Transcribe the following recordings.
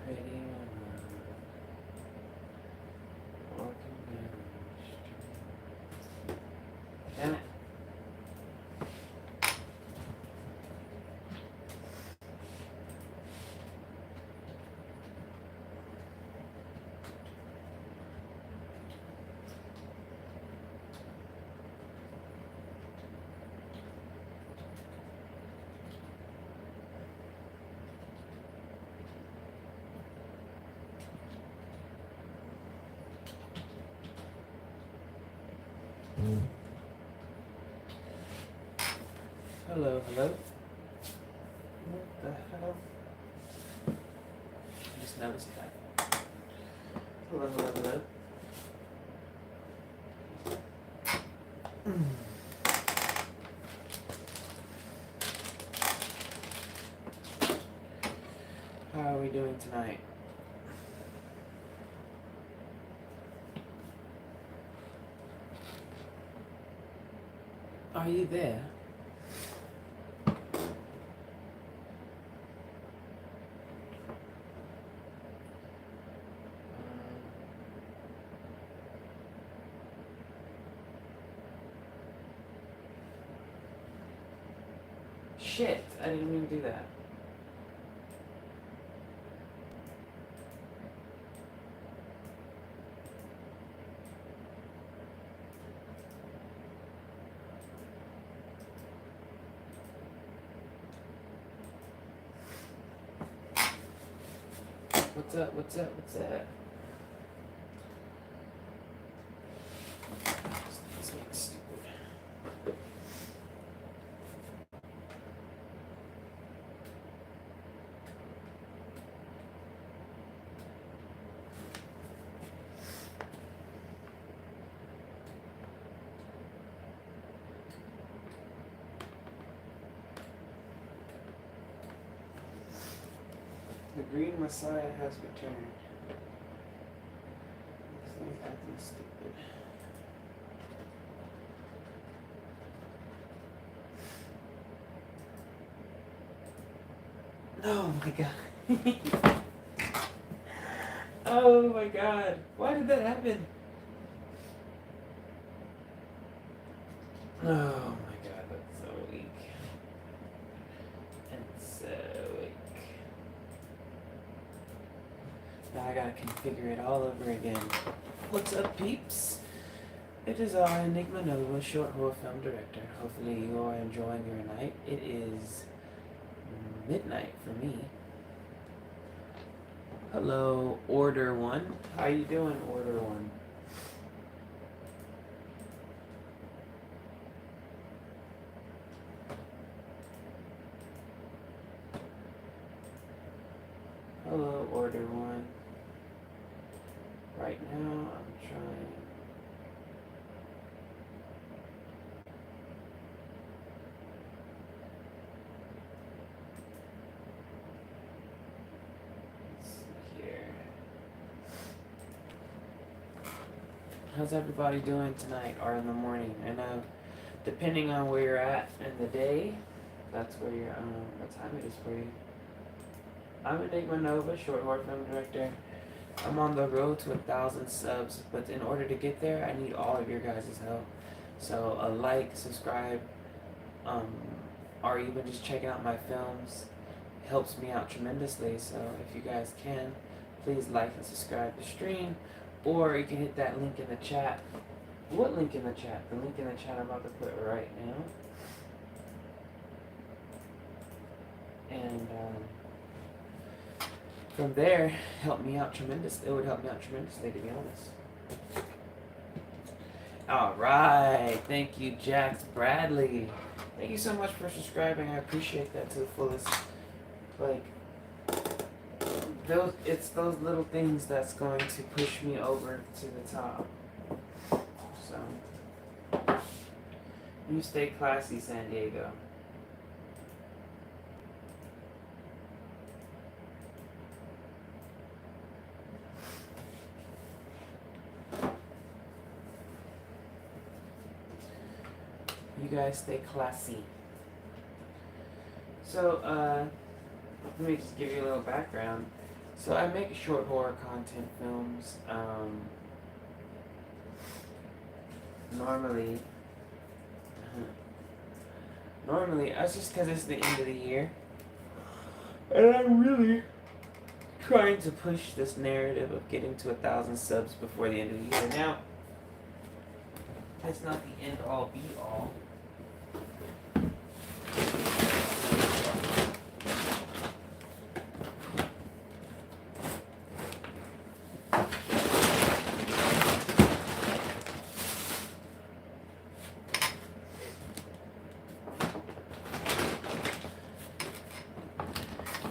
Pretty woman walking down the street. Damn it. Hello, hello. What the hell? I just noticed that. Hello, hello, hello. How are we doing tonight? Are you there? Shit, I didn't mean to do that. What's up, what's up, what's up? This makes stupid. The Green Messiah has returned. This thing's acting stupid. Oh my god. Oh my god. Why did that happen? Oh my god, that's so weak. It's so weak. Now I gotta configure it all over again. What's up, peeps? It is I, Enigma Nova, short horror film director. Hopefully you are enjoying your night. It is midnight for me. Hello, Order One. How you doing, Order One? Hello, Order One. Right now, I'm trying. Let's see here. How's everybody doing tonight or in the morning? I know, depending on where you're at in the day, that's where you're, what time it is for you. I'm Enigma Nova, short horror film director. I'm on the road to 1,000 subs, but in order to get there, I need all of your guys' help. So a like, subscribe, or even just checking out my films helps me out tremendously. So if you guys can, please like and subscribe to the stream, or you can hit that link in the chat. What link in the chat? The link in the chat I'm about to put right now. And from there, help me out tremendously. It would help me out tremendously, to be honest. All right, thank you, Jax Bradley. Thank you so much for subscribing. I appreciate that to the fullest. Like, it's those little things that's going to push me over to the top. So, you stay classy, San Diego. You guys stay classy. So, let me just give you a little background. So I make short horror content films. Normally, that's just because it's the end of the year, and I'm really trying to push this narrative of getting to 1,000 subs before the end of the year. Now, it's not the end all be all.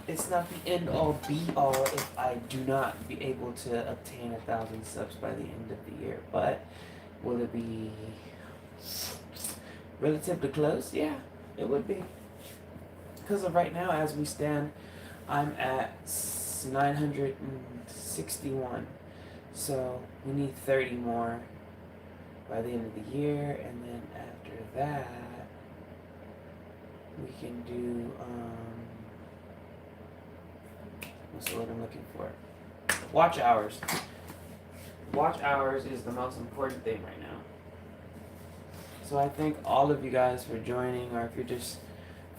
It's not the end all be all if I do not be able to obtain 1,000 subs by the end of the year. But will it be relatively close? Yeah, it would be. Because of right now, as we stand, I'm at 961. So we need 30 more by the end of the year, and then after that, we can do what's the word I'm looking for? Watch hours. Watch hours is the most important thing right now. So I thank all of you guys for joining, or if you're just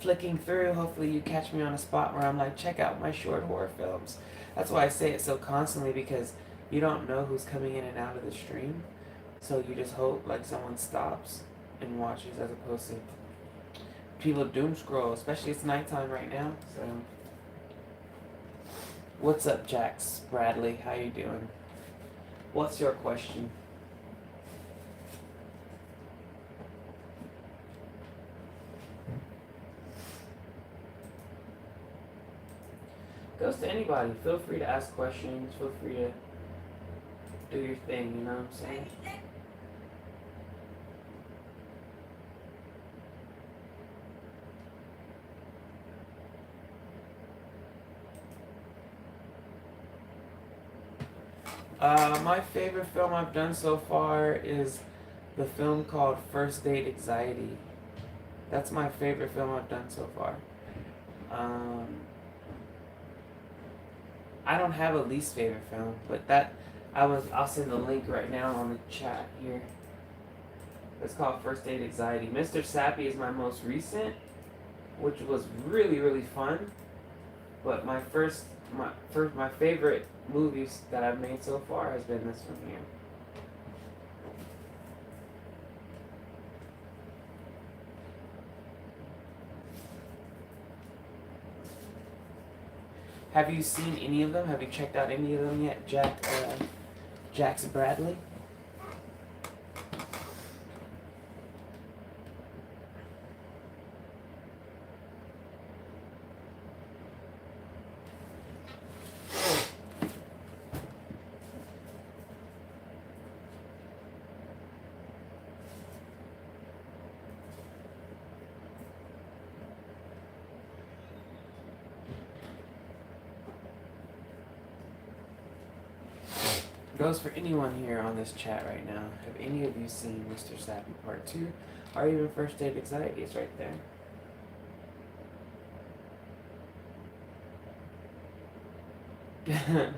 flicking through, hopefully you catch me on a spot where I'm like, check out my short horror films. That's why I say it so constantly, because you don't know who's coming in and out of the stream. So you just hope like someone stops and watches, as opposed to people doom scroll, especially it's nighttime right now. So what's up, Jax Bradley? How you doing? What's your question? Goes to anybody. Feel free to ask questions. Feel free to do your thing, you know what I'm saying? My favorite film I've done so far is the film called First Date Anxiety. That's my favorite film I've done so far. I don't have a least favorite film, but I'll send the link right now on the chat here. It's called First Date Anxiety. Mr. Sappy is my most recent, which was really, really fun. But my favorite movies that I've made so far has been this one here. Have you seen any of them? Have you checked out any of them yet, Jax Bradley? Goes for anyone here on this chat right now. Have any of you seen Mr. Sappy Part 2? Or even First Date Anxiety? It's right there.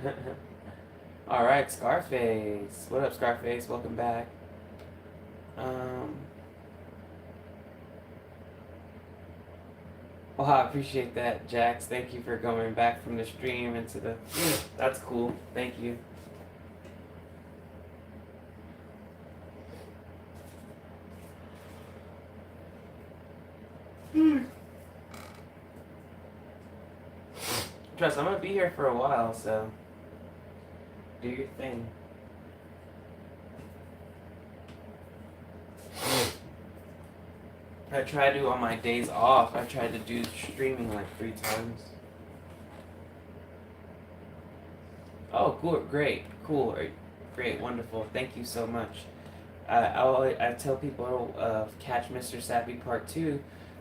Alright, Scarface. What up, Scarface? Welcome back. Well, I appreciate that, Jax. Thank you for going back from the stream into the... That's cool. Thank you. Trust, I'm gonna be here for a while, so do your thing. I try to, on my days off, I try to do streaming like 3 times. Oh, cool, great, cool, great, wonderful. Thank you so much. I tell people catch Mr. Sappy Part 2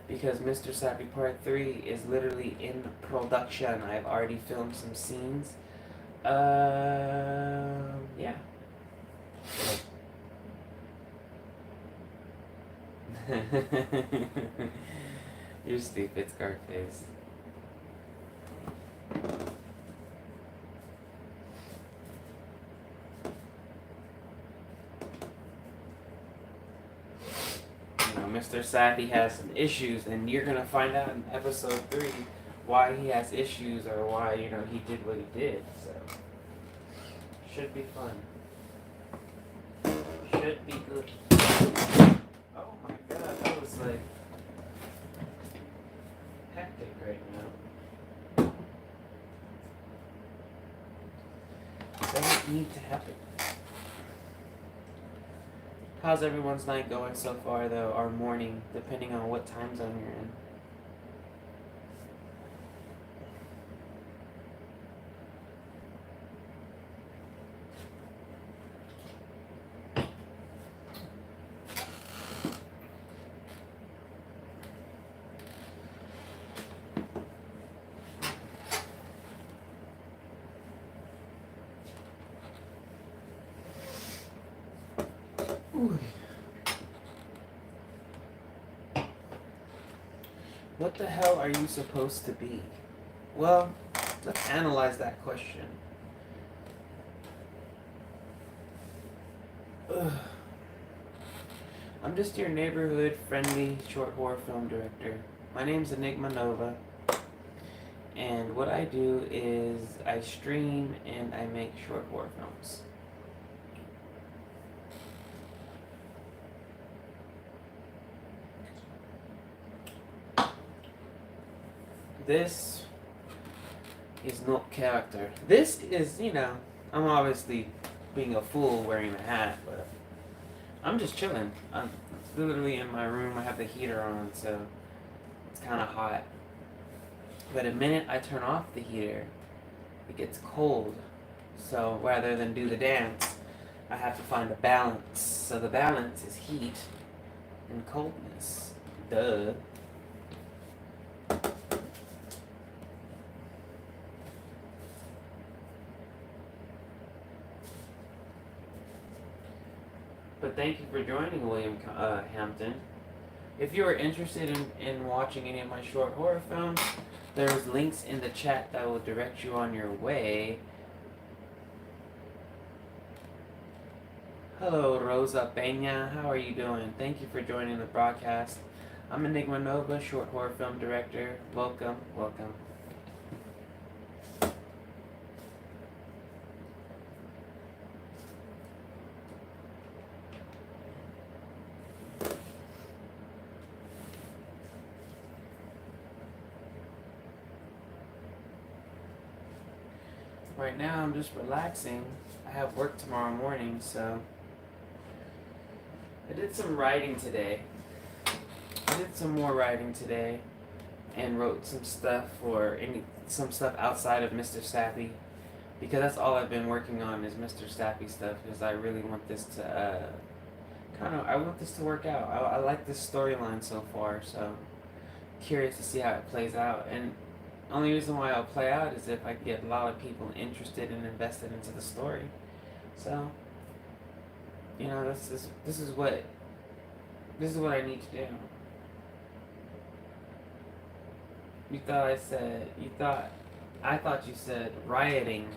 because Mr. Sappy Part 3 is literally in production. I've already filmed some scenes. Yeah. You're stupid, Scarface. Mr. Sappy has some issues, and you're gonna find out in episode 3 why he has issues or why, you know, he did what he did. So should be fun. Should be good. Oh my god, that was like hectic right now. Doesn't need to happen. How's everyone's night going so far, though, or morning, depending on what time zone you're in? What the hell are you supposed to be? Well, let's analyze that question. Ugh. I'm just your neighborhood friendly short horror film director. My name's Enigma Nova, and what I do is I stream and I make short horror films. This is not character. This is, you know, I'm obviously being a fool wearing a hat, but I'm just chilling. I'm literally in my room. I have the heater on, so it's kind of hot. But the minute I turn off the heater, it gets cold. So rather than do the dance, I have to find a balance. So the balance is heat and coldness. Duh. But thank you for joining, William Hampton. If you are interested in watching any of my short horror films, there's links in the chat that will direct you on your way. Hello, Rosa Peña. How are you doing? Thank you for joining the broadcast. I'm Enigma Nova, short horror film director. Welcome, welcome. Right now, I'm just relaxing. I have work tomorrow morning, so I did some writing today. I did some more writing today, and wrote some stuff some stuff outside of Mr. Sappy, because that's all I've been working on is Mr. Sappy stuff. Because I really want this to I want this to work out. I like this storyline so far, so curious to see how it plays out. And only reason why it'll play out is if I get a lot of people interested and invested into the story. So, you know, this is what I need to do. I thought you said rioting.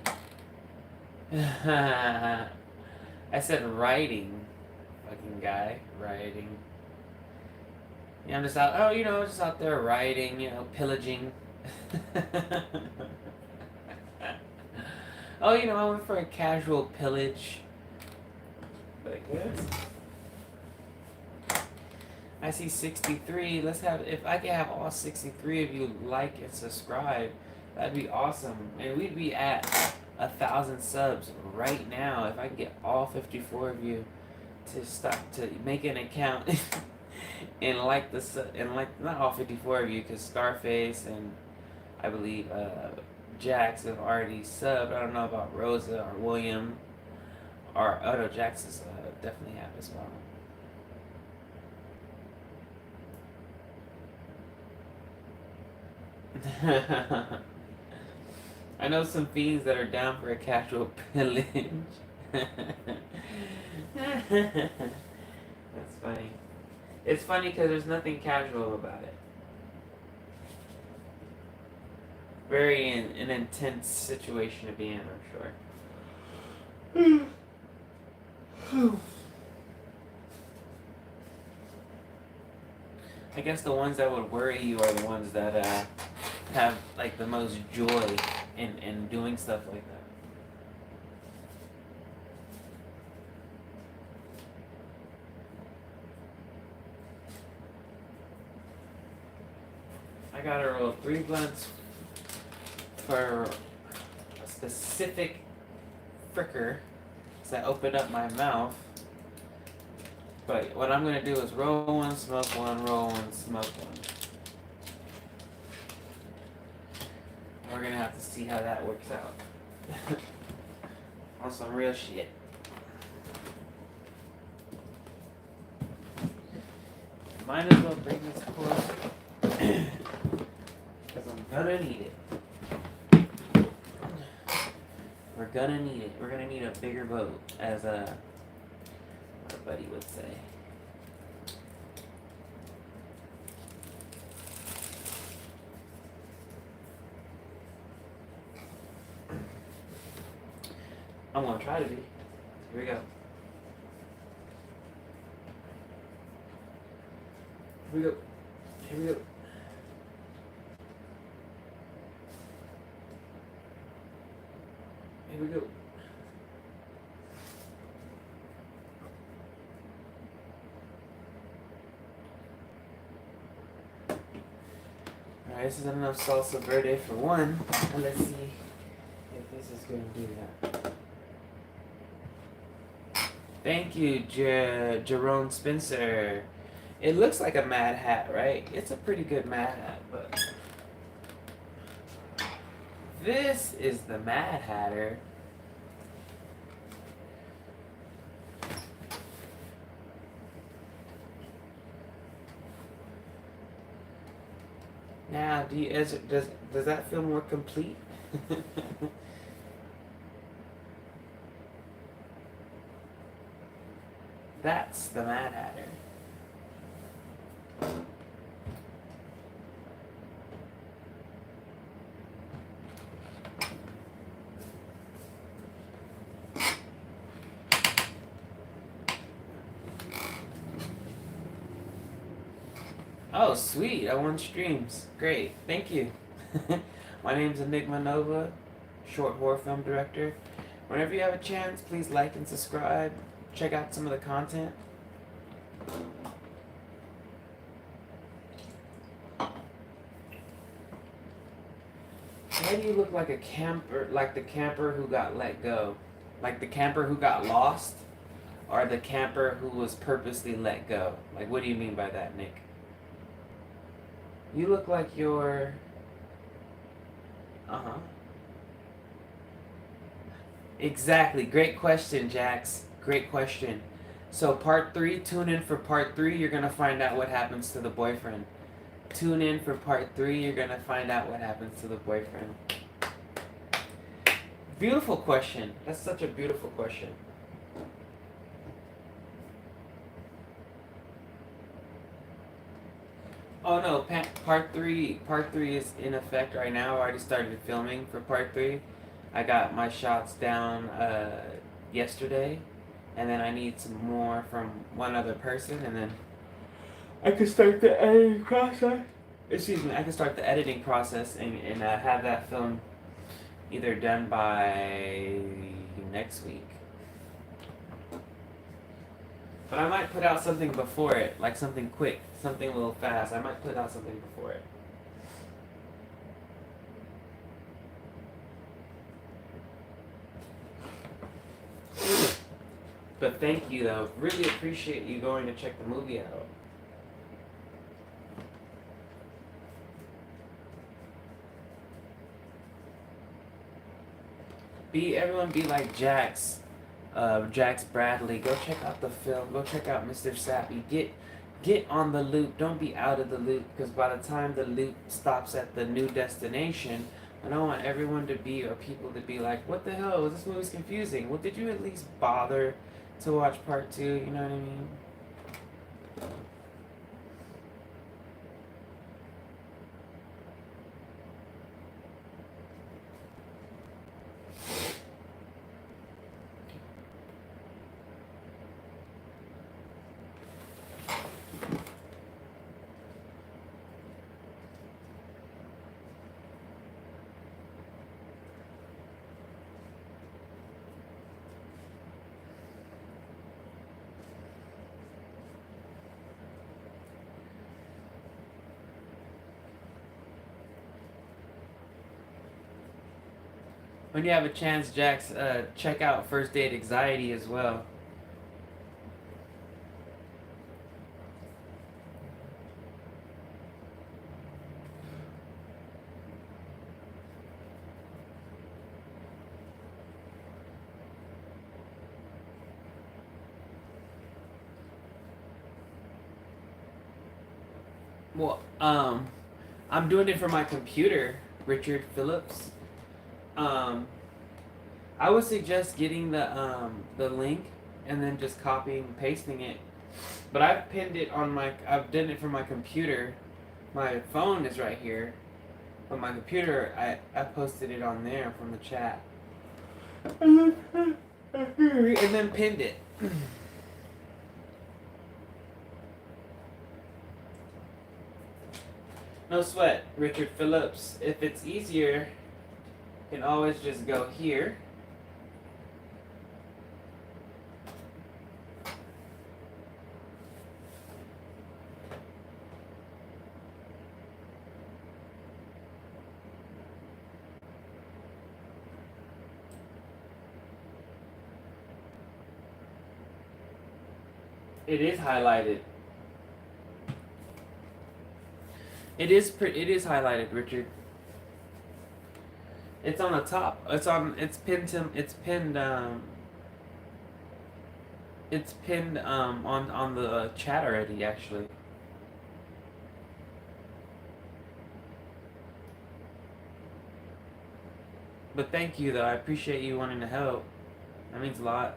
I said writing, fucking guy, rioting. Yeah, I'm just out there rioting, pillaging. I went for a casual pillage. Like this. I see 63. If I could have all 63 of you like and subscribe, that'd be awesome. And we'd be at 1,000 subs right now if I could get all 54 of you to make an account and not all 54 of you, because Scarface and I believe Jax have already subbed. I don't know about Rosa or William or Jax is definitely have as well. I know some fiends that are down for a casual pillage. That's funny. It's funny because there's nothing casual about it. Very an intense situation to be in, I'm sure. I guess the ones that would worry you are the ones that have like the most joy in doing stuff like that. I gotta roll 3 blunts for a specific fricker that open up my mouth. But what I'm gonna do is roll one, smoke one, roll one, smoke one. We're gonna have to see how that works out. On some real shit. Might as well bring this close. Because I'm gonna need it. We're gonna need it. We're gonna need a bigger boat, as our buddy would say. I'm gonna try to be. Here we go. Here we go. Here we go. Here we go. Alright, this is enough salsa verde for one. Let's see if this is going to do that. Thank you, Jerome Spencer. It looks like a Mad Hat, right? It's a pretty good Mad Hat, but this is the Mad Hatter. Now, does that feel more complete? That's the Mad Hatter. Oh, sweet. I won streams. Great. Thank you. My name's Enigma Nova, short horror film director. Whenever you have a chance, please like and subscribe. Check out some of the content. Why do you look like a camper, like the camper who got let go? Like the camper who got lost? Or the camper who was purposely let go? Like, what do you mean by that, Nick? You look like you're... Uh-huh. Exactly. Great question, Jax. Great question. So part 3, tune in for part 3. You're going to find out what happens to the boyfriend. Tune in for part 3. You're going to find out what happens to the boyfriend. Beautiful question. That's such a beautiful question. Oh no, part 3 is in effect right now. I already started filming for part 3. I got my shots down yesterday, and then I need some more from one other person, and then I can start the editing process. Excuse me, I can start the editing process and have that film either done by next week. But I might put out something before it, like something quick, something a little fast. I might put out something before it. But thank you, though. Really appreciate you going to check the movie out. Everyone be like Jax. Jax Bradley. Go check out the film. Go check out Mr. Sappy. Get on the loop. Don't be out of the loop, because by the time the loop stops at the new destination, I don't want everyone to be, or people to be like, what the hell? This movie's confusing. Well, did you at least bother to watch part 2? You know what I mean? When you have a chance, Jax, check out First Date Anxiety as well. Well, I'm doing it for my computer, Richard Phillips. Um, I would suggest getting the link and then just copying and pasting it. But I've pinned it on my. I've done it for my computer. My phone is right here, but my computer, I posted it on there from the chat, and then pinned it. No sweat, Richard Phillips. If it's easier, you can always just go here. It is highlighted. It is highlighted, Richard. It's on the top. It's pinned to. It's pinned on the chat already, actually. But thank you, though. I appreciate you wanting to help. That means a lot.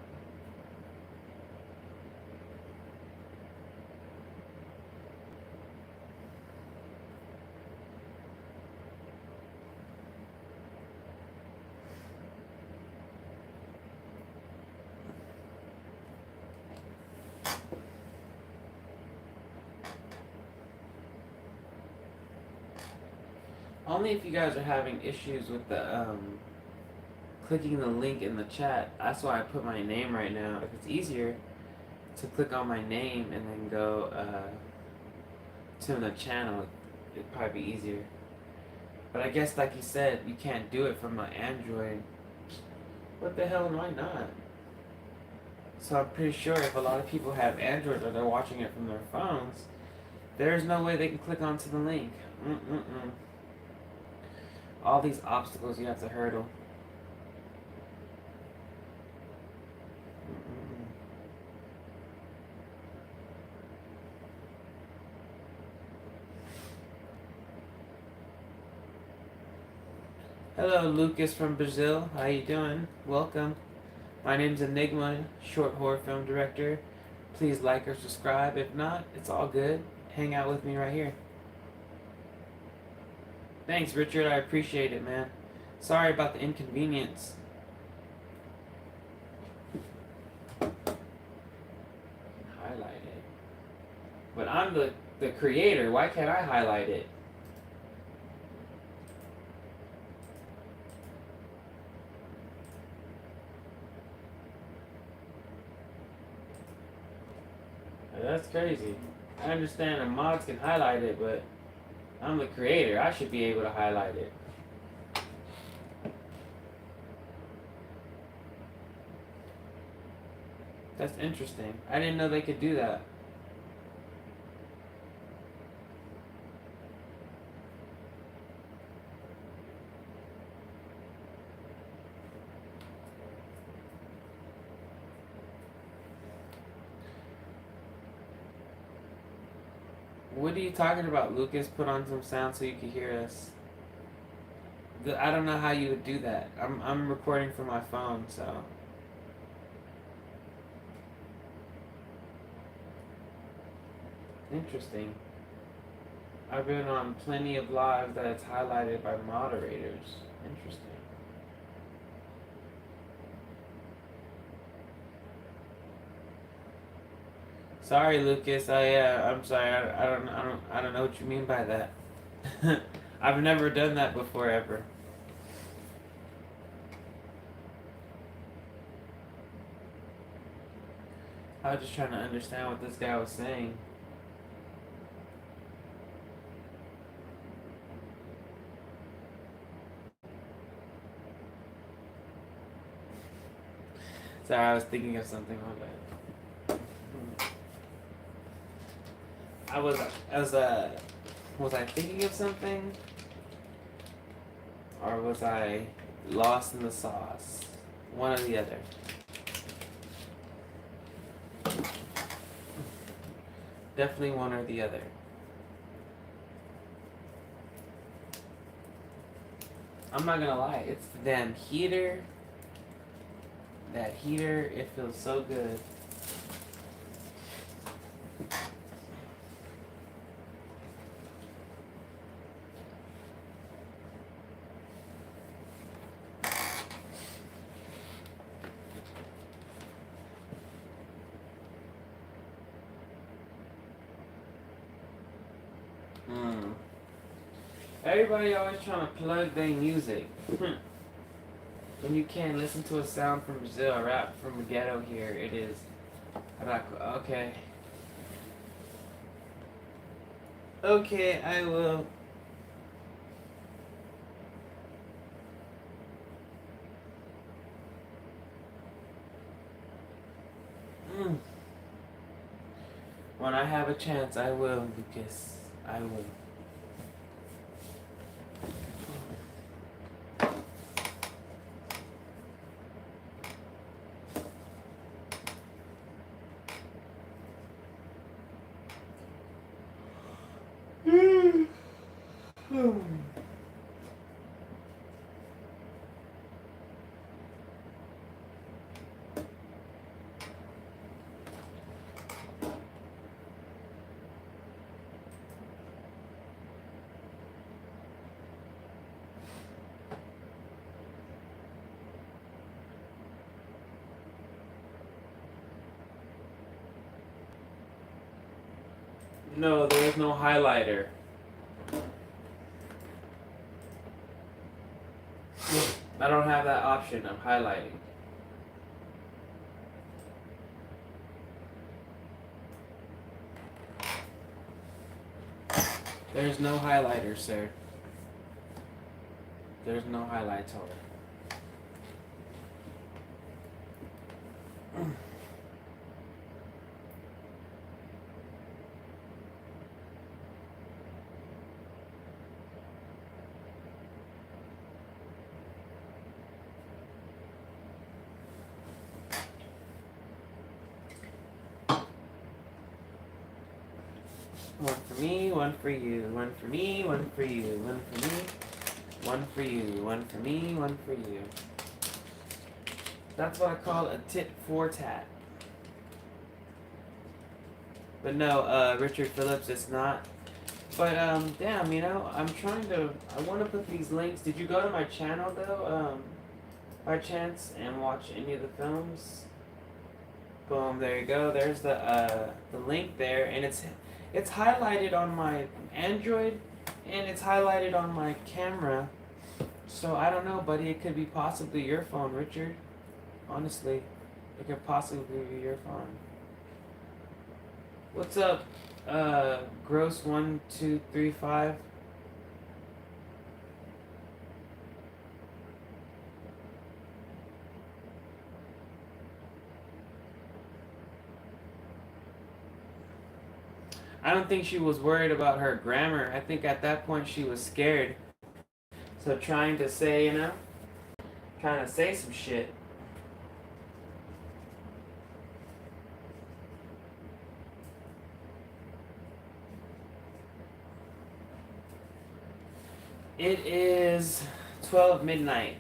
Only if you guys are having issues with the clicking the link in the chat. That's why I put my name right now. If it's easier to click on my name and then go to the channel, it'd probably be easier. But I guess, like you said, you can't do it from my Android. What the hell, why not? So I'm pretty sure if a lot of people have Android or they're watching it from their phones, there's no way they can click onto the link. All these obstacles you have to hurdle. Hello, Lucas from Brazil. How you doing? Welcome. My name's Enigma, short horror film director. Please like or subscribe. If not, it's all good. Hang out with me right here. Thanks, Richard. I appreciate it, man. Sorry about the inconvenience. Highlight it. But I'm the creator. Why can't I highlight it? That's crazy. I understand the mods can highlight it, but I'm the creator. I should be able to highlight it. That's interesting. I didn't know they could do that. What are you talking about, Lucas? Put on some sound so you can hear us. I don't know how you would do that. I'm recording from my phone, so. Interesting. I've been on plenty of lives that it's highlighted by moderators. Interesting. Sorry, Lucas. I'm sorry. I don't know what you mean by that. I've never done that before ever. I was just trying to understand what this guy was saying. Sorry, I was thinking of something. My bad. Was I thinking of something? Or was I lost in the sauce? One or the other. Definitely one or the other. I'm not gonna lie, it's the damn heater. That heater, it feels so good. Everybody always trying to plug their music. When you can't listen to a sound from Brazil, rap from the ghetto here, it is. Okay. Okay, I will. When I have a chance, I will, Lucas. I will. No, there's no highlighter. I don't have that option of highlighting. There's no highlighter, sir. There's no highlight toner. One for me, one for you. One for me, one for you. One for me, one for you. One for me, one for you. That's what I call a tit for tat. But no, Richard Phillips, it's not. But damn, you know, I want to put these links. Did you go to my channel though, by chance, and watch any of the films? Boom, there you go. There's the link there, and it's highlighted on my Android, and it's highlighted on my camera. So I don't know, buddy. It could be possibly your phone, Richard. Honestly, it could possibly be your phone. What's up, Gross1235? I don't think she was worried about her grammar. I think at that point she was scared. So trying to say, trying to say some shit. It is 12 midnight.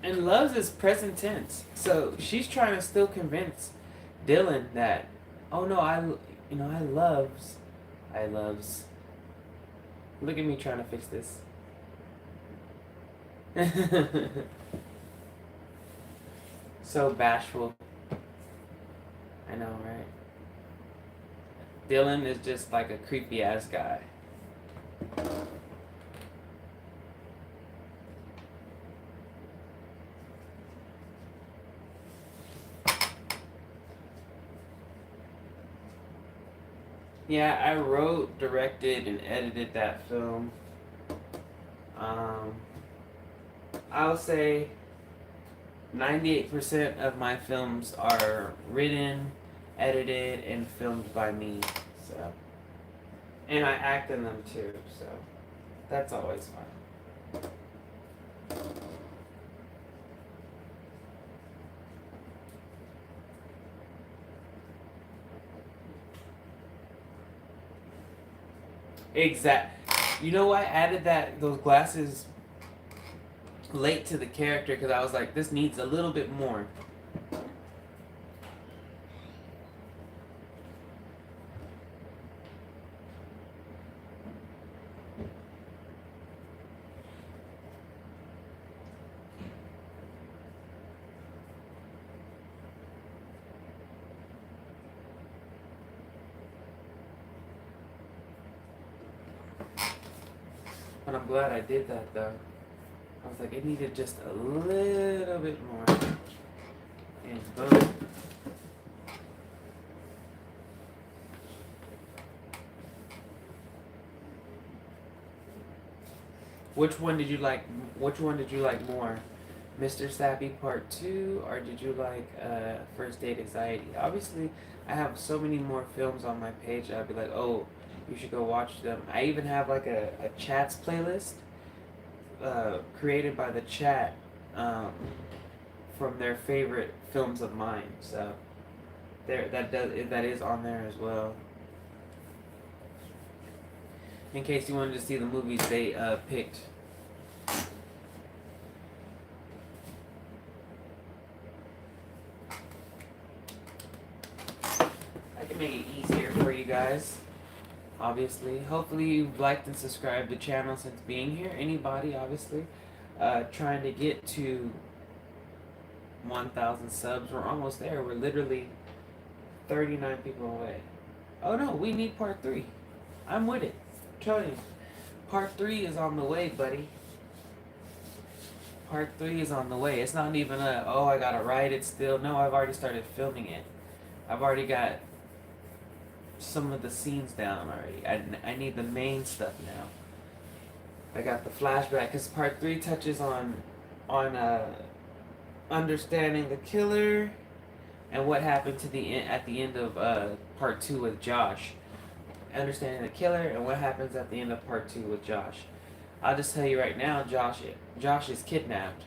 And loves is present tense. So she's trying to still convince Dylan that, oh no, I loves. Look at me trying to fix this. So bashful. I know, right? Dylan is just like a creepy ass guy. Yeah, I wrote, directed, and edited that film. Um, I'll say 98% of my films are written, edited, and filmed by me. So, and I act in them too. So, that's always fun. Exact. You know why I added those glasses late to the character? Because I was like, this needs a little bit more. But I'm glad I did that though. I was like, it needed just a little bit more. And boom. Which one did you like? Which one did you like more, Mr. Sappy Part 2, or did you like First Date Anxiety? Obviously, I have so many more films on my page. I'd be like, oh, you should go watch them. I even have like a chats playlist created by the chat um, from their favorite films of mine. So that is on there as well. In case you wanted to see the movies they picked. I can make it easier for you guys. Obviously, hopefully you've liked and subscribed to the channel since being here. Anybody, obviously, trying to get to 1,000 subs. We're almost there. We're literally 39 people away. Oh no, we need part 3. I'm with it. Tell you, part 3 is on the way, buddy. Part 3 is on the way. It's not even oh, I gotta write it still. No, I've already started filming it. I've already got some of the scenes down already. I need the main stuff now. I got the flashback because part 3 touches on understanding the killer and what happened to at the end of part 2 with Josh. Understanding the killer and what happens at the end of part 2 with Josh. I'll just tell you right now, Josh is kidnapped,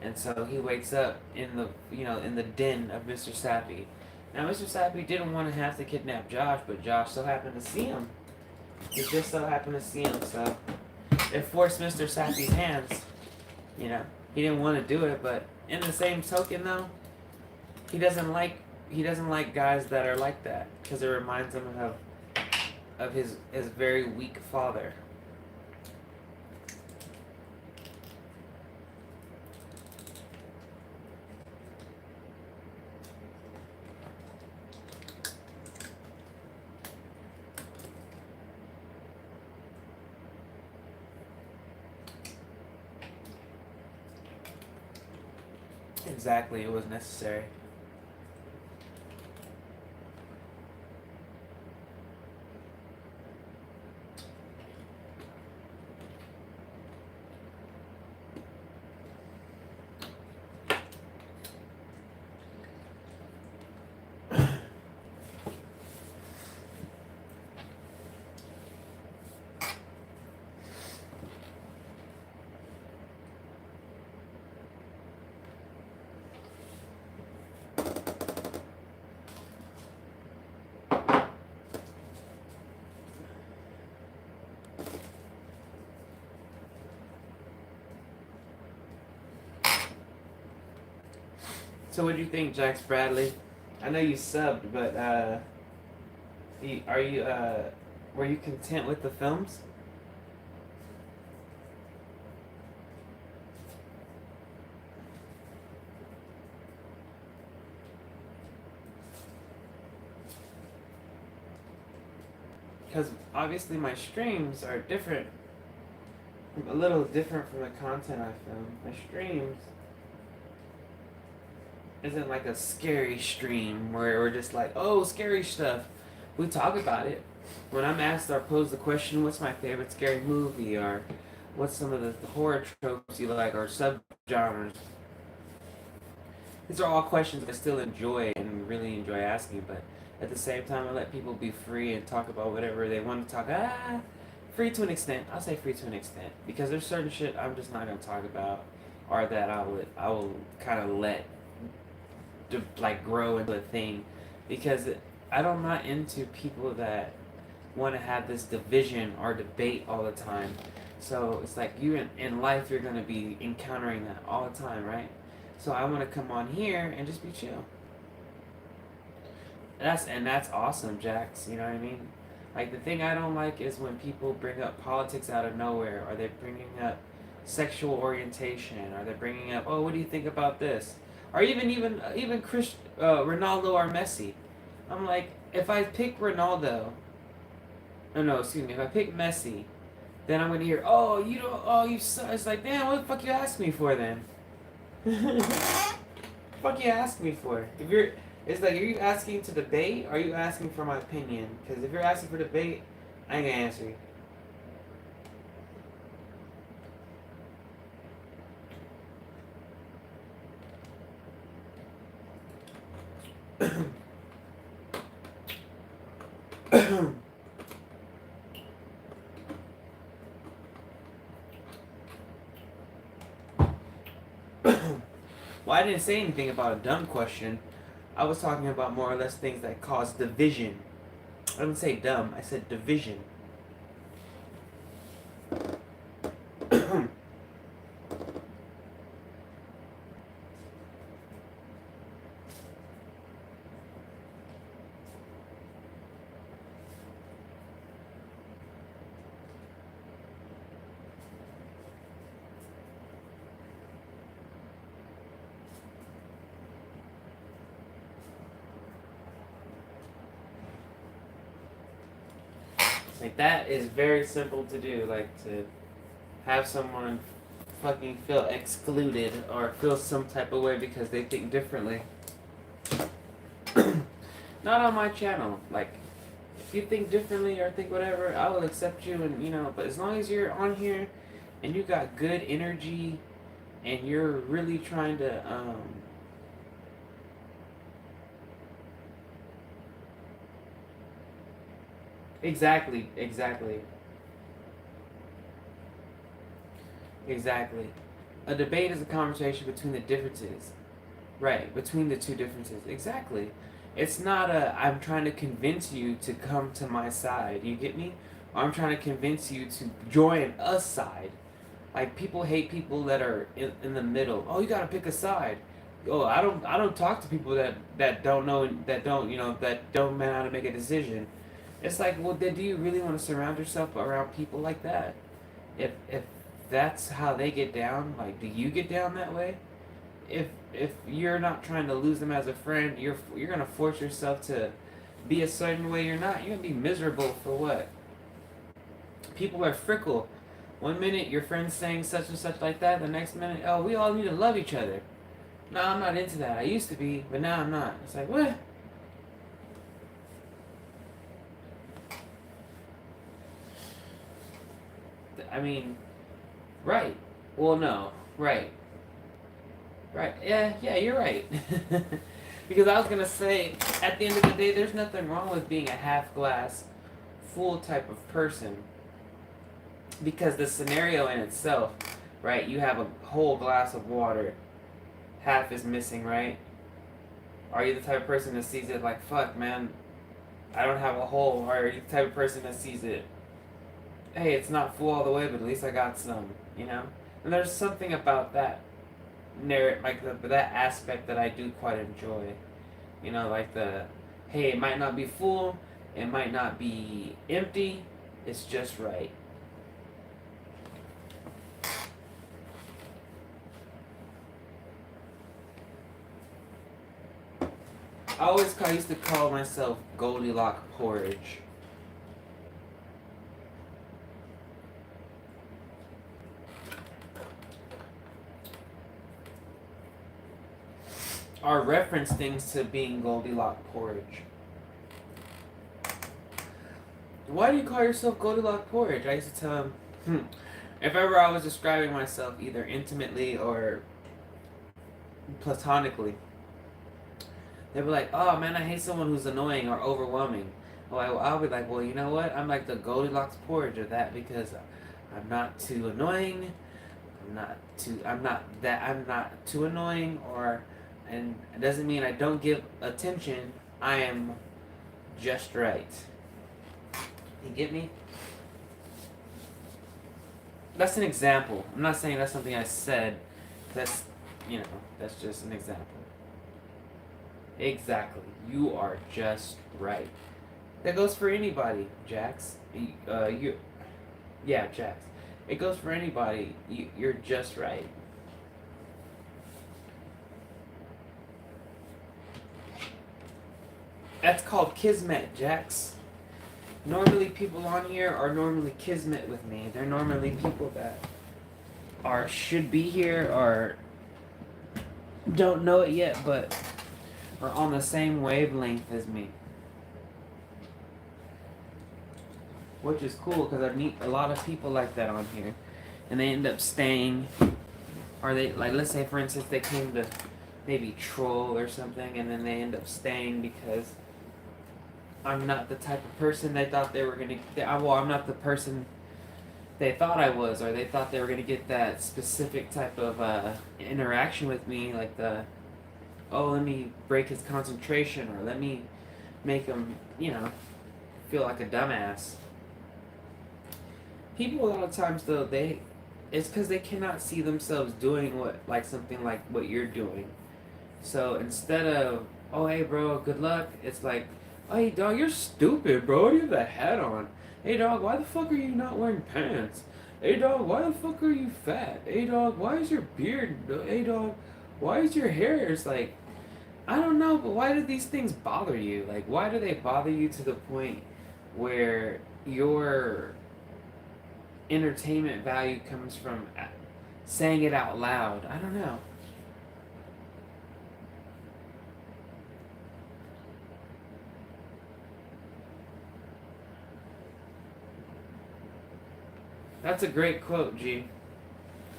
and so he wakes up in the den of Mr. Sappy. Now, Mr. Sappy didn't want to have to kidnap Josh, but Josh so happened to see him. He just so happened to see him, so it forced Mr. Sappy's hands. You know, he didn't want to do it, but in the same token, though, he doesn't like guys that are like that because it reminds him of his very weak father. Exactly, it was necessary. So what do you think, Jax Bradley? I know you subbed, but were you content with the films? Because obviously my streams are different, a little different from the content I film. My streams isn't like a scary stream where we're just like, oh, scary stuff. We talk about it, when I'm asked or posed the question, what's my favorite scary movie, or what's some of the horror tropes you like, or subgenres, these are all questions I still enjoy and really enjoy asking, but at the same time, I let people be free and talk about whatever they want to talk. Free to an extent. I'll say free to an extent, because there's certain shit I'm just not gonna talk about, or that I will kind of let like grow into a thing, because I'm not into people that want to have this division or debate all the time. So it's like you in life, you're gonna be encountering that all the time, right? So I want to come on here and just be chill. That's awesome, Jax. You know what I mean? Like, the thing I don't like is when people bring up politics out of nowhere, or they're bringing up sexual orientation, or they're bringing up, oh, what do you think about this, or even Ronaldo or Messi. I'm like, if I pick Ronaldo, oh no, excuse me, if I pick Messi, then I'm gonna hear, oh, you don't, oh, you suck. It's like, damn, what the fuck you ask me for then? Fuck you ask me for? If you're, it's like, are you asking to debate, or are you asking for my opinion? Because if you're asking for debate, I ain't gonna answer you. Well, I didn't say anything about a dumb question. I was talking about more or less things that cause division. I didn't say dumb, I said division. Like, that is very simple to do. Like, to have someone fucking feel excluded or feel some type of way because they think differently. Not on my channel. Like, if you think differently or think whatever, I will accept you, and but as long as you're on here and you got good energy and you're really trying to exactly, exactly. A debate is a conversation between the differences. Right, between the two differences. Exactly. It's not I'm trying to convince you to come to my side. You get me? Or I'm trying to convince you to join a side. Like, people hate people that are in the middle. Oh, you gotta pick a side. Oh, I don't talk to people that don't know, that don't know how to make a decision. It's like, well, then do you really want to surround yourself around people like that? If that's how they get down, like, do you get down that way? If you're not trying to lose them as a friend, you're gonna force yourself to be a certain way. You're not. You're gonna be miserable for what? People are fickle. One minute your friend's saying such and such like that. The next minute, oh, we all need to love each other. No, I'm not into that. I used to be, but now I'm not. It's like, what? I mean, right. Well, no. Right. Right. Yeah, you're right. Because I was gonna say, at the end of the day, there's nothing wrong with being a half glass full type of person. Because the scenario in itself, right? You have a whole glass of water, half is missing, right? Are you the type of person that sees it like, fuck, man, I don't have a whole? Or are you the type of person that sees it, hey, it's not full all the way, but at least I got some, you know? And there's something about that narrative, like that aspect that I do quite enjoy. Like hey, it might not be full, it might not be empty, it's just right. I used to call myself Goldilocks porridge. Or reference things to being Goldilocks porridge. why do you call yourself Goldilocks porridge? I used to tell him, if ever I was describing myself either intimately or platonically, they'd be like, oh man, I hate someone who's annoying or overwhelming. Well, I'll be like, well, you know what? I'm like the Goldilocks porridge of that because I'm not too annoying. I'm not too annoying, and it doesn't mean I don't give attention. I am just right. You get me? That's an example. I'm not saying that's something I said. That's, that's just an example. Exactly. You are just right. That goes for anybody, Jax. Yeah, Jax. It goes for anybody. You're just right. That's called kismet, Jax. Normally people on here are normally kismet with me. They're normally people that should be here or don't know it yet, but are on the same wavelength as me. Which is cool because I meet a lot of people like that on here. And they end up staying. Or they, like, let's say for instance they came to maybe troll or something and then they end up staying because I'm not the type of person they thought they were going to... Well, I'm not the person they thought I was, or they thought they were going to get that specific type of interaction with me, like let me break his concentration, or let me make him, feel like a dumbass. People a lot of times, though, it's because they cannot see themselves doing something like what you're doing. So instead of, oh, hey, bro, good luck, it's like, hey, dog, you're stupid, bro. Why do you have that hat on? Hey, dog, why the fuck are you not wearing pants? Hey, dog, why the fuck are you fat? Hey, dog, why is your beard... Hey, dog, why is your hair... It's like, I don't know, but why do these things bother you? Like, why do they bother you to the point where your entertainment value comes from saying it out loud? I don't know. That's a great quote, G.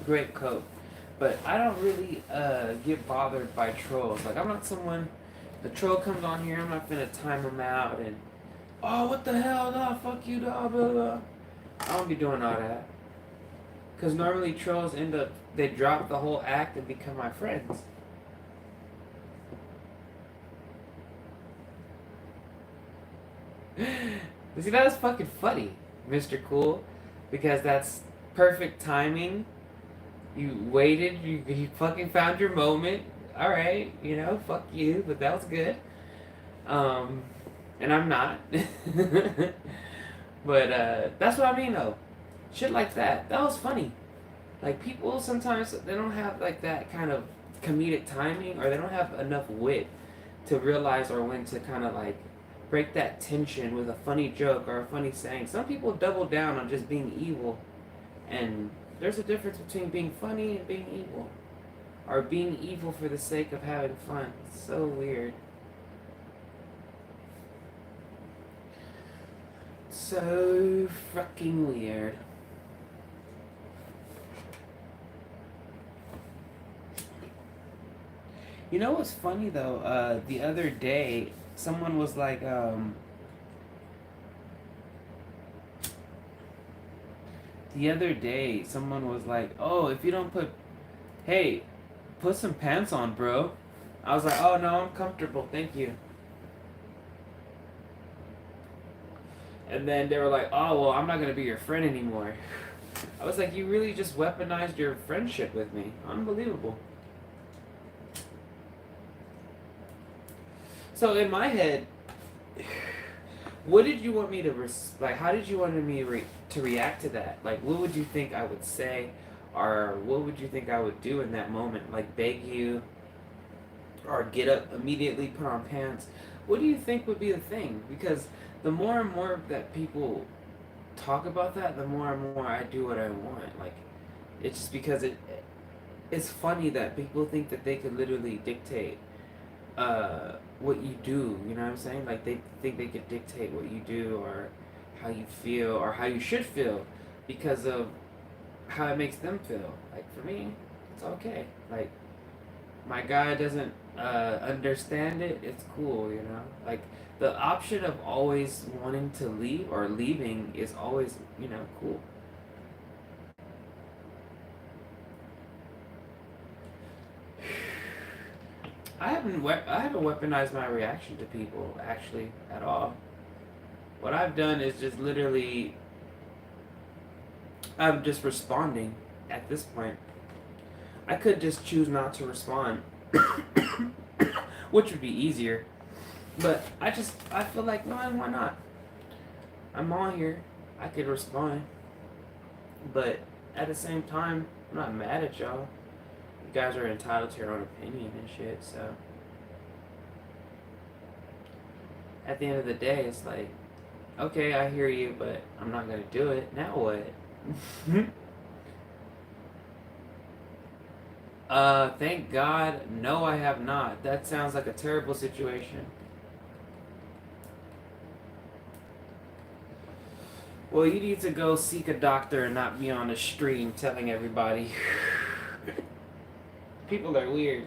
Great quote. But I don't really get bothered by trolls. Like, I'm not someone... The troll comes on here, I'm not gonna time them out and... Oh, what the hell, dog? Fuck you, dog, blah, blah. I don't be doing all that. Because normally trolls end up... They drop the whole act and become my friends. See, that was fucking funny, Mr. Cool. Because that's perfect timing. You waited, you fucking found your moment. Alright, fuck you, but that was good. And I'm not. But that's what I mean though. Shit like that. That was funny. Like, people sometimes, they don't have like that kind of comedic timing, or they don't have enough wit to realize or when to kind of like break that tension with a funny joke or a funny saying. Some people double down on just being evil, and there's a difference between being funny and being evil, or being evil for the sake of having fun. It's so weird. So fucking weird. You know what's funny though? The other day, someone was like, oh, if you don't hey, put some pants on, bro. I was like, oh no, I'm comfortable, thank you. And then they were like, oh, well, I'm not gonna be your friend anymore. I was like, you really just weaponized your friendship with me. Unbelievable. So in my head, what did you want me to how did you want me to react to that? Like, what would you think I would say, or what would you think I would do in that moment? Like, beg you, or get up immediately, put on pants? What do you think would be the thing? Because the more and more that people talk about that, the more and more I do what I want. Like, it's just because it's funny that people think that they could literally dictate what you do, you know what I'm saying? Like, they think they could dictate what you do or how you feel or how you should feel because of how it makes them feel. Like for me, it's okay. Like my guy doesn't understand it, it's cool, you know? Like the option of always wanting to leave or leaving is always, you know, cool. I haven't weaponized my reaction to people actually at all. What I've done is just literally I'm just responding at this point. I could just choose not to respond, which would be easier. But I feel like, no, why not? I'm on here. I could respond. But at the same time, I'm not mad at y'all. You guys are entitled to your own opinion and shit, so. At the end of the day, it's like, okay, I hear you, but I'm not gonna do it. Now what? Thank God, no, I have not. That sounds like a terrible situation. Well, you need to go seek a doctor and not be on the stream telling everybody. People are weird.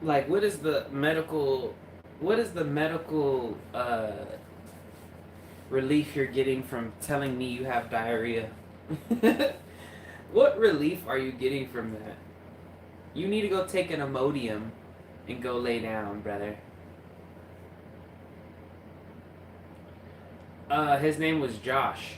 Like, what is the medical relief you're getting from telling me you have diarrhea? What relief are you getting from that? You need to go take an Imodium and go lay down, brother. His name was Josh.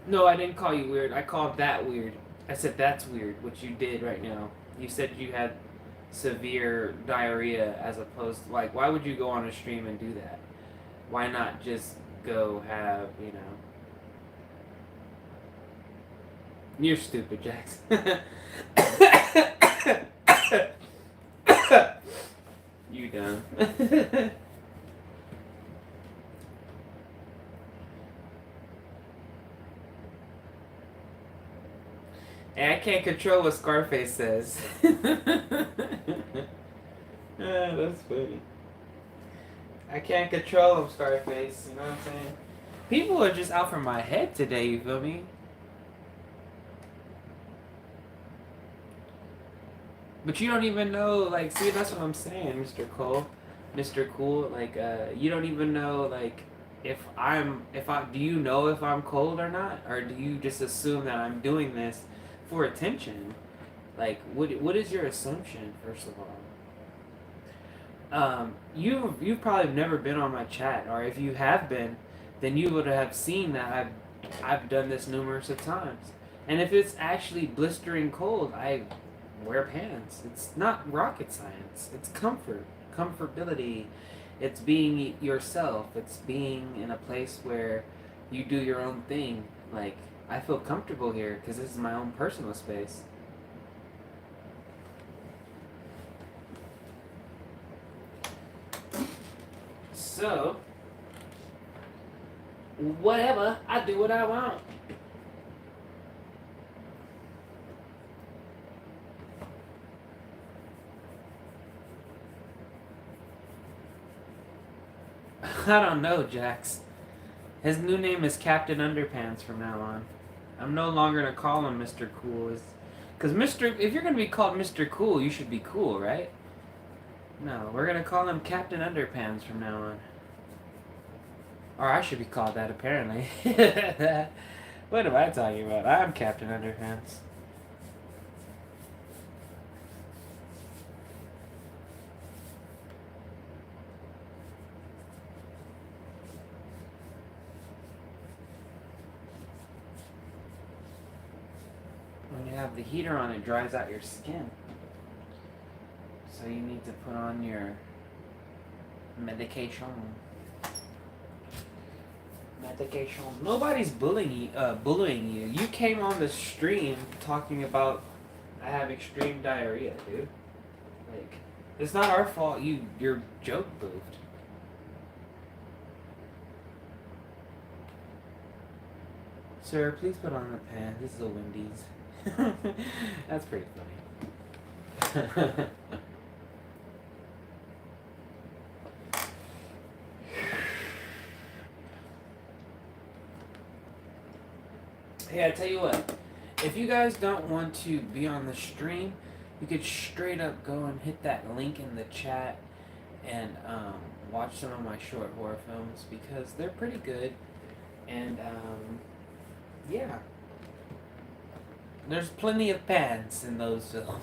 No, I didn't call you weird. I called that weird. I said that's weird, what you did right now. You said you had severe diarrhea as opposed to, like, why would you go on a stream and do that? Why not just go have, you know... You're stupid, Jax. You dumb. And I can't control what Scarface says. That's funny. I can't control him, Scarface. You know what I'm saying? People are just out for my head today, you feel me? But you don't even know, like, see, that's what I'm saying, Mr. Cole. Mr. Cool, like, you don't even know, like, do you know if I'm cold or not? Or do you just assume that I'm doing this for attention? Like, what is your assumption, first of all? You've probably never been on my chat, or if you have been, then you would have seen that I've done this numerous of times. And if it's actually blistering cold, I wear pants. It's not rocket science. It's comfortability. It's being yourself. It's being in a place where you do your own thing. Like, I feel comfortable here because this is my own personal space. So, whatever, I do what I want. I don't know, Jax. His new name is Captain Underpants from now on. I'm no longer gonna call him Mr. Cool. Because if you're gonna be called Mr. Cool, you should be cool, right? No, we're gonna call him Captain Underpants from now on. Or I should be called that, apparently. What am I talking about? I'm Captain Underpants. When you have the heater on, it dries out your skin. So you need to put on your medication. Nobody's bullying you. You came on the stream talking about I have extreme diarrhea, dude. Like, it's not our fault your joke moved. Sir, please put on the pants. This is a Wendy's. That's pretty funny. Hey, I tell you what. If you guys don't want to be on the stream, you could straight up go and hit that link in the chat and watch some of my short horror films because they're pretty good. And yeah, there's plenty of pants in those films.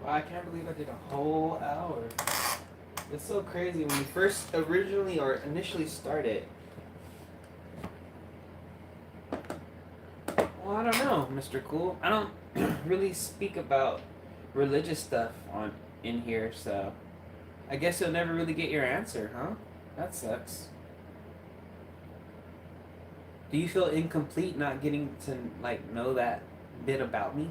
Wow, I can't believe I did a whole hour. It's so crazy when we initially started. Well, I don't know, Mr. Cool. I don't really speak about religious stuff in here, so I guess you'll never really get your answer, huh? That sucks. Do you feel incomplete not getting to know that bit about me?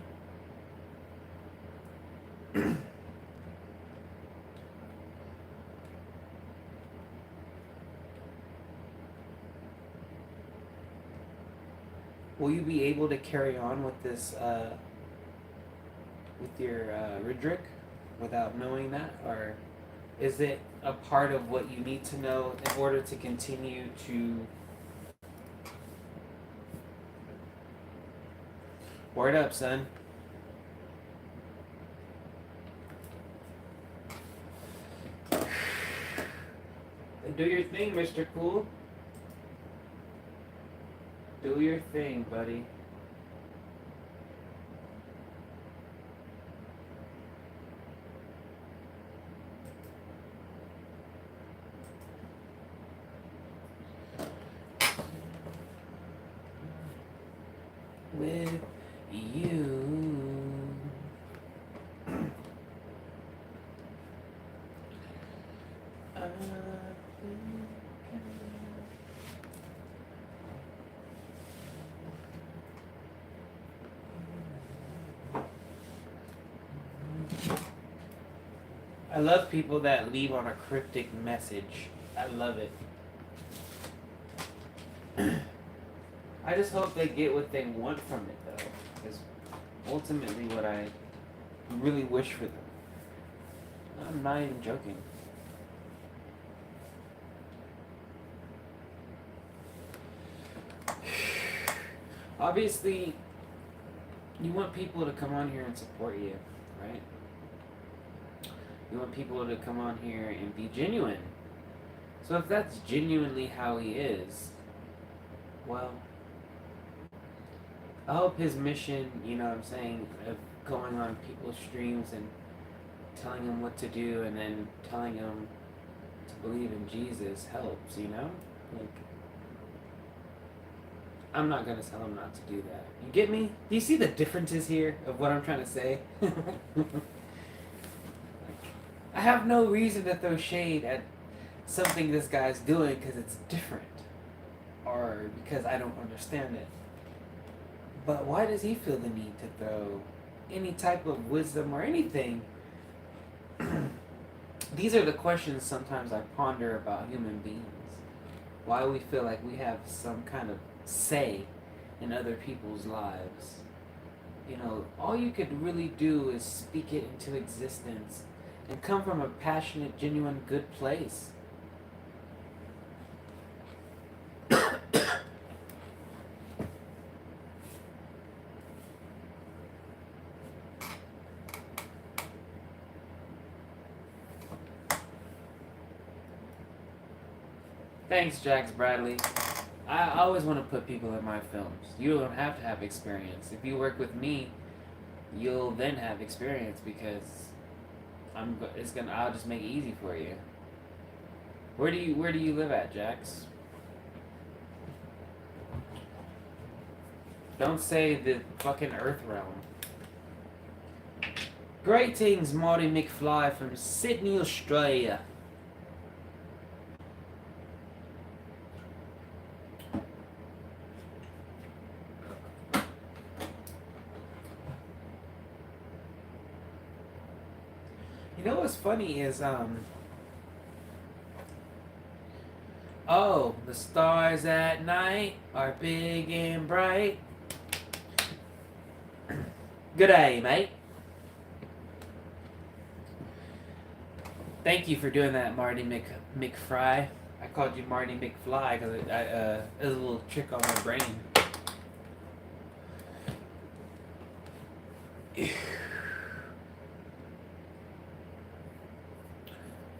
Will you be able to carry on with this, with your Ridrick without knowing that? Or is it a part of what you need to know in order to continue to... Word up, son. Do your thing, Mr. Cool. Do your thing, buddy. With you. I love people that leave on a cryptic message. I love it. I just hope they get what they want from it, though. Because ultimately what I really wish for them. I'm not even joking. Obviously, you want people to come on here and support you, right? You want people to come on here and be genuine. So if that's genuinely how he is, well, I hope his mission, you know what I'm saying, of going on people's streams and telling them what to do and then telling them to believe in Jesus helps, you know? Like, I'm not gonna tell him not to do that. You get me? Do you see the differences here of what I'm trying to say? I have no reason to throw shade at something this guy's doing because it's different or because I don't understand it. But why does he feel the need to throw any type of wisdom or anything? These are the questions sometimes I ponder about human beings. Why we feel like we have some kind of say in other people's lives. You know, all you could really do is speak it into existence and come from a passionate, genuine, good place. Thanks, Jax Bradley. I always want to put people in my films. You don't have to have experience. If you work with me, you'll then have experience because I'll just make it easy for you. Where do you live at, Jax? Don't say the fucking Earth realm. Greetings, Marty McFly from Sydney, Australia. know what's funny is oh, the stars at night are big and bright. Good day, mate. Thank you for doing that, Marty McFry. I called you Marty McFly because it was a little trick on my brain.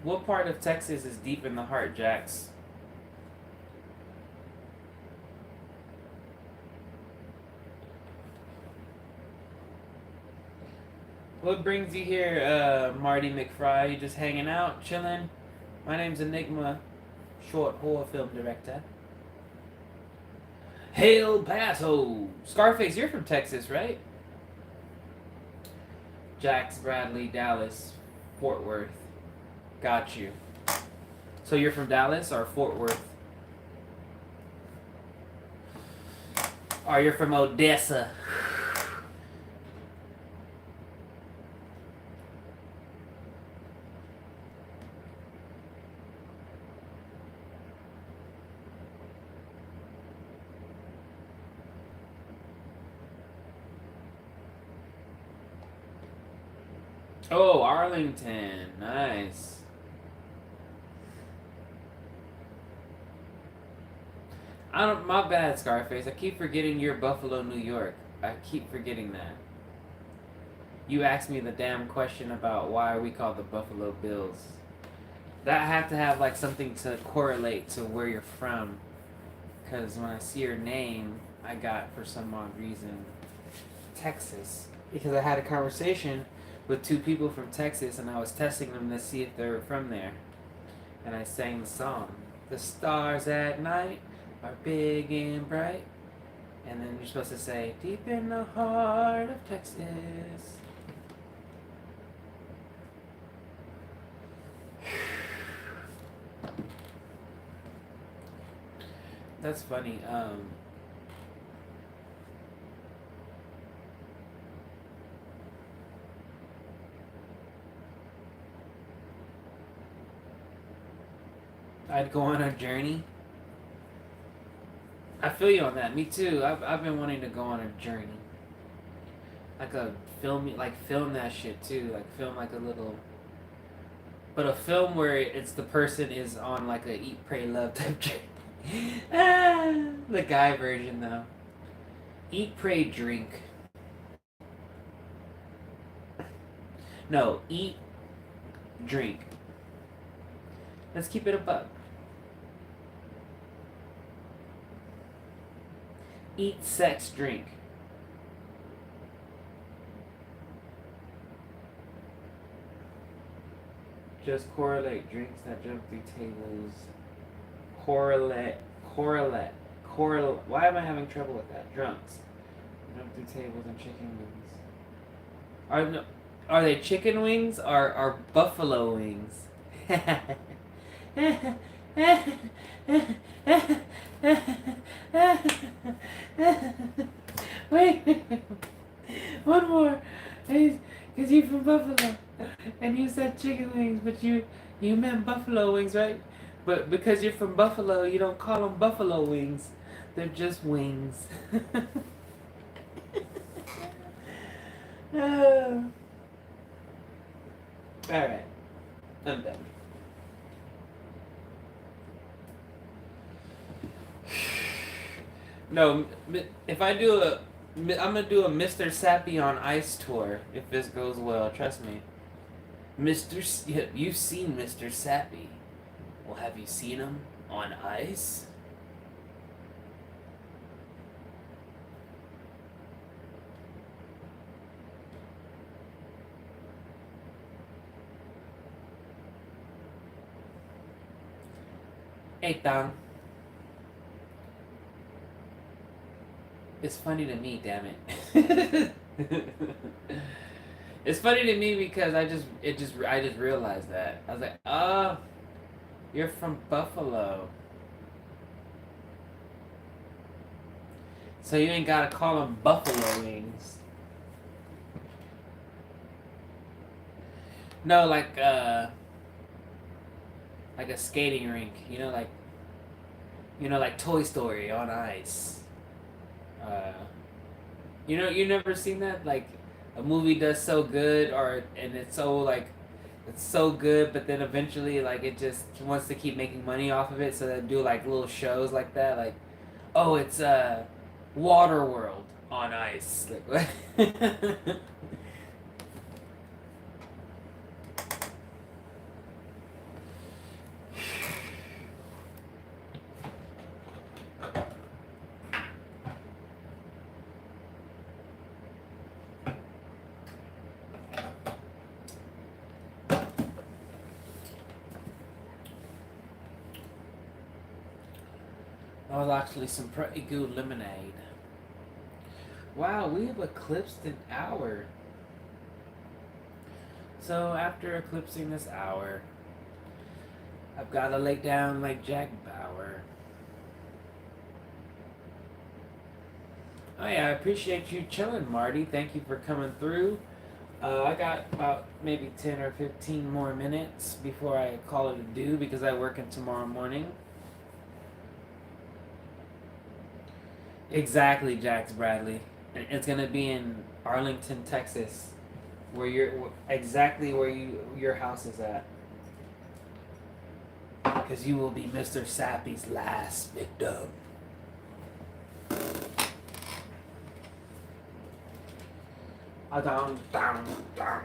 What part of Texas is deep in the heart, Jax? What brings you here, Marty McFry? You just hanging out, chilling? My name's Enigma, short horror film director. Hail Paso! Scarface, you're from Texas, right? Jax, Bradley, Dallas, Fort Worth. Got you. So you're from Dallas or Fort Worth? Or you're from Odessa? Oh, Arlington. Nice. My bad, Scarface. I keep forgetting you're Buffalo, New York. I keep forgetting that. You asked me the damn question about why we call the Buffalo Bills. That have to have like something to correlate to where you're from. Because when I see your name, I got, for some odd reason, Texas. Because I had a conversation with two people from Texas, and I was testing them to see if they were from there. And I sang the song. The stars at night are big and bright. And then you're supposed to say, deep in the heart of Texas. That's funny. I'd go on a journey. I feel you on that. Me too. I've been wanting to go on a journey. Like a film that shit too. Like film like a little, but a film where it's the person is on like a eat, pray, love type journey. The guy version though. Eat, pray, drink. No, eat, drink. Let's keep it a buck. Eat, sex, drink. Just correlate drinks that jump through tables. Correlate. Why am I having trouble with that? Drunks. Jump through tables and chicken wings. Are they chicken wings or are buffalo wings? Wait, one more. Because you're from Buffalo, and you said chicken wings, but you meant buffalo wings, right? But because you're from Buffalo, you don't call them buffalo wings. They're just wings. Alright. I'm done. No, if I do I'm gonna do a Mr. Sappy on Ice tour if this goes well. Trust me. You've seen Mr. Sappy. Well, have you seen him on ice? Hey, Thang. It's funny to me, damn it. It's funny to me because I just realized that. I was like, oh, you're from Buffalo. So you ain't gotta call them buffalo wings. No, like a skating rink. Like Toy Story on ice. Uh, you never seen that? Like a movie does so good, and it's so good, but then eventually like it just wants to keep making money off of it, so they do like little shows like that, like oh it's Water World on ice. Like, that was actually some pretty good lemonade. Wow, we have eclipsed an hour. So after eclipsing this hour, I've got to lay down like Jack Bauer. Oh yeah, I appreciate you chilling, Marty. Thank you for coming through. I got about maybe 10 or 15 more minutes before I call it a do because I work in tomorrow morning. Exactly, Jax Bradley. It's gonna be in Arlington, Texas, where your house is at. Because you will be Mr. Sappy's last victim. Down, down, down.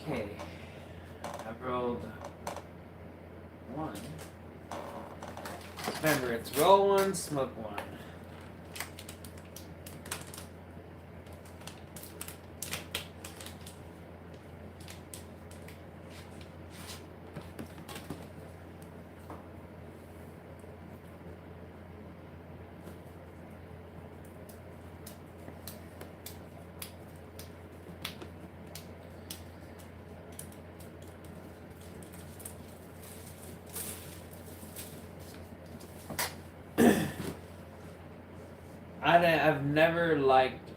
Okay, I've rolled one. Remember, it's roll one, smoke one. I've never liked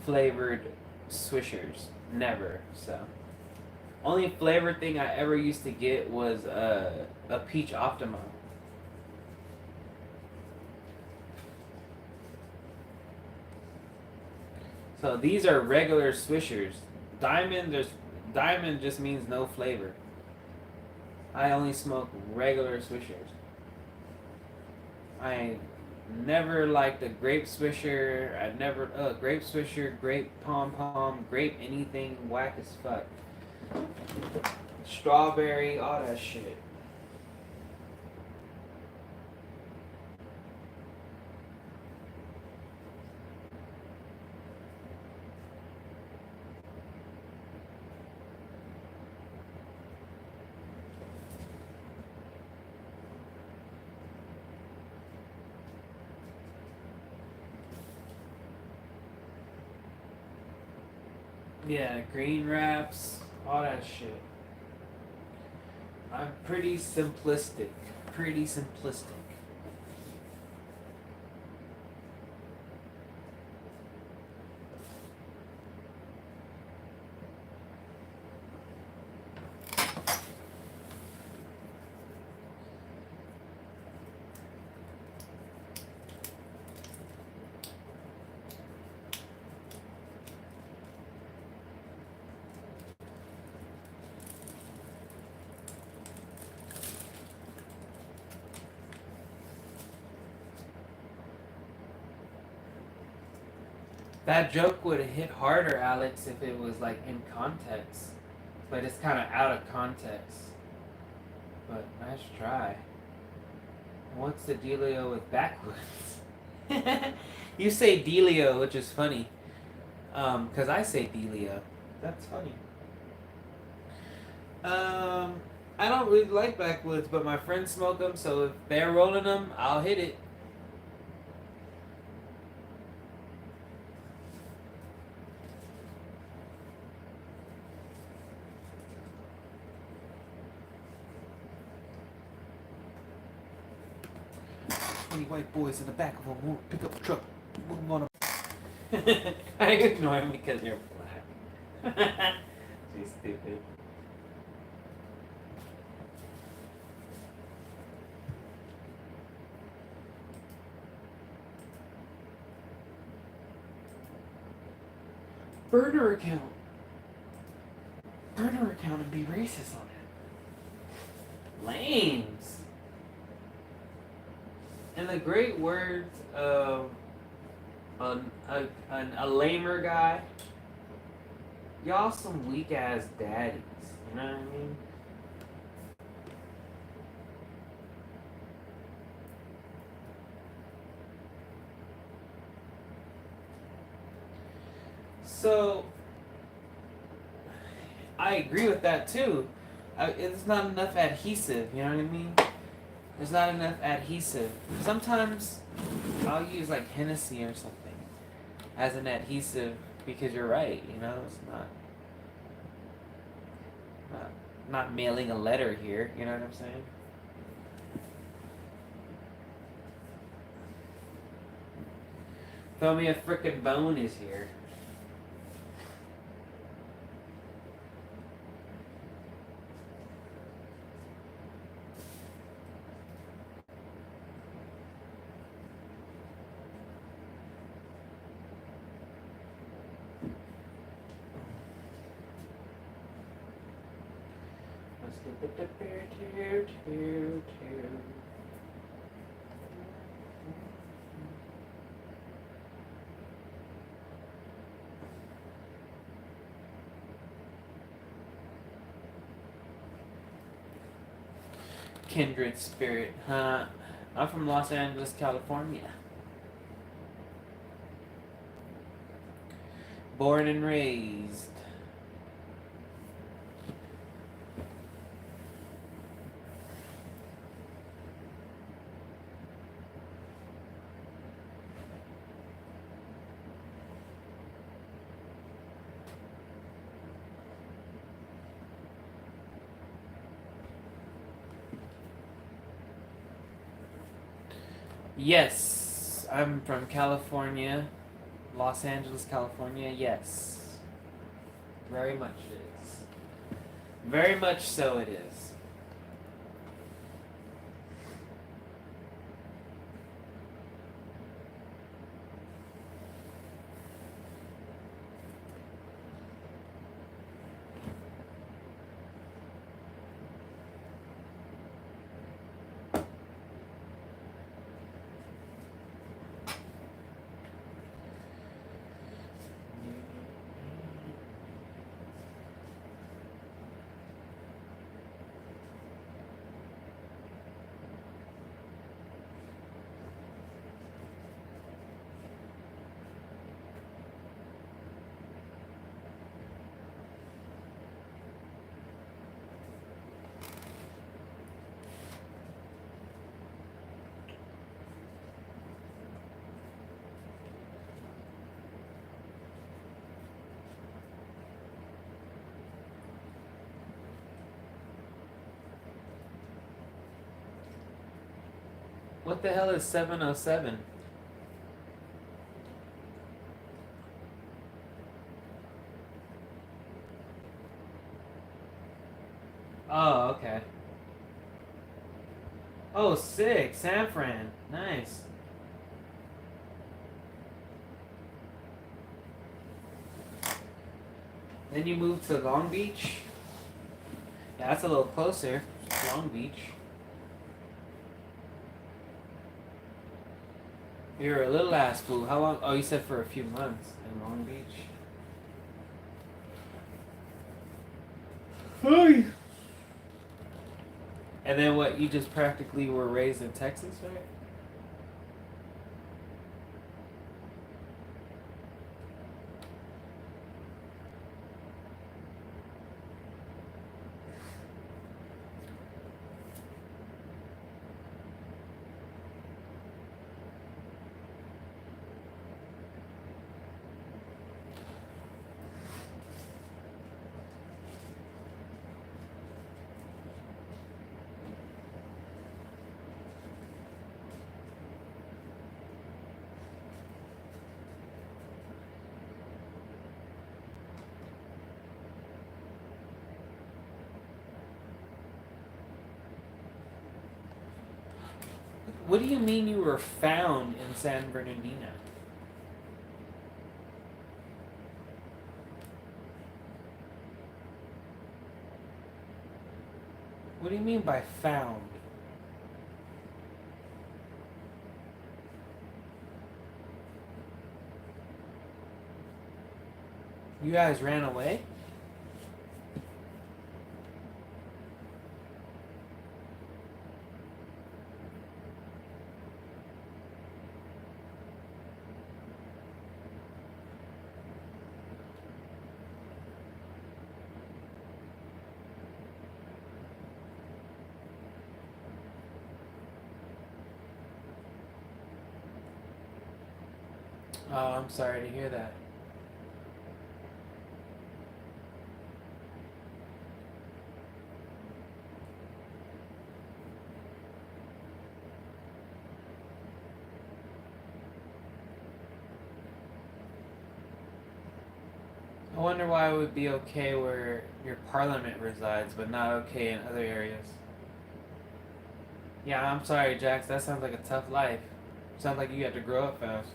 flavored swishers. Never. So only flavored thing I ever used to get was a peach Optima. So these are regular swishers. Diamond just means no flavor. I only smoke regular swishers. I never liked a grape swisher. I never grape swisher, grape pom pom, grape anything whack as fuck. Strawberry, all that shit. Yeah, green wraps, all that shit. I'm pretty simplistic. Pretty simplistic. That joke would have hit harder, Alex, if it was like in context. But it's kind of out of context. But nice try. What's the dealio with backwards? You say dealio, which is funny. Cause I say dealio. That's funny. I don't really like backwoods, but my friends smoke them, so if they're rolling them, I'll hit it. Any white boys in the back of a pickup truck. Move on. I ignore him because you're black. She's stupid. Burner account. Burner account and be racist on it. Lames. In the great words of a lamer guy, y'all some weak ass daddies. You know what I mean? So, I agree with that too. It's not enough adhesive, you know what I mean? There's not enough adhesive. Sometimes I'll use like Hennessy or something as an adhesive because you're right, you know, it's not mailing a letter here, you know what I'm saying? Throw me a frickin' bone is here. Let's get the bear to. Kindred spirit, huh? I'm from Los Angeles, California. Born and raised. Yes, I'm from California, Los Angeles, California. Yes, very much it is. Very much so it is. What the hell is 707? Oh, okay. Oh, sick. San Fran. Nice. Then you moved to Long Beach? Yeah, that's a little closer. Long Beach. You're a little ass fool. How long? Oh, you said for a few months in Long Beach. Hi. And then what? You just practically were raised in Texas, right? What do you mean you were found in San Bernardino? What do you mean by found? You guys ran away? Oh, I'm sorry to hear that. I wonder why it would be okay where your parliament resides, but not okay in other areas. Yeah, I'm sorry, Jax. That sounds like a tough life. Sounds like you had to grow up fast.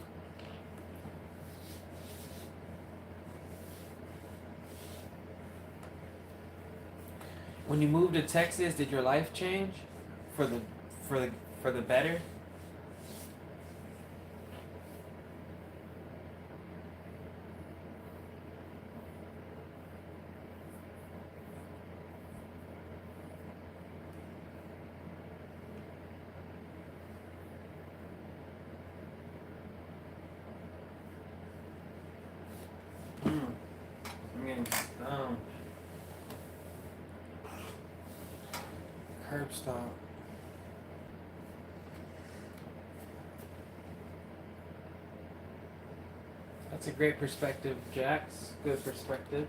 When you moved to Texas, did your life change for the for the for the better? I'm getting stoned. Curb stop. That's a great perspective, Jax. Good perspective.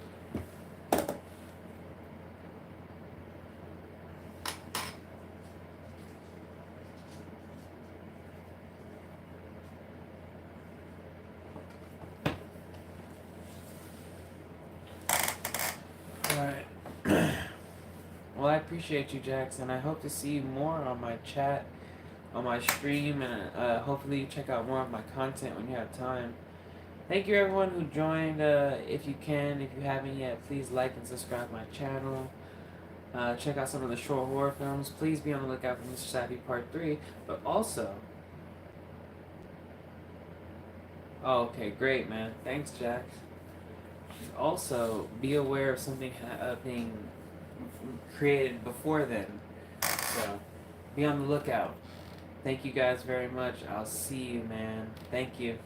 Alright. Well, I appreciate you, Jax, and I hope to see you more on my chat, on my stream, and hopefully you check out more of my content when you have time. Thank you, everyone who joined. If you can, if you haven't yet, please like and subscribe to my channel. Check out some of the short horror films. Please be on the lookout for Mr. Sappy Part 3. But also... Oh, okay, great, man. Thanks, Jax. Also, be aware of something being created before then. So, be on the lookout. Thank you guys very much. I'll see you, man. Thank you.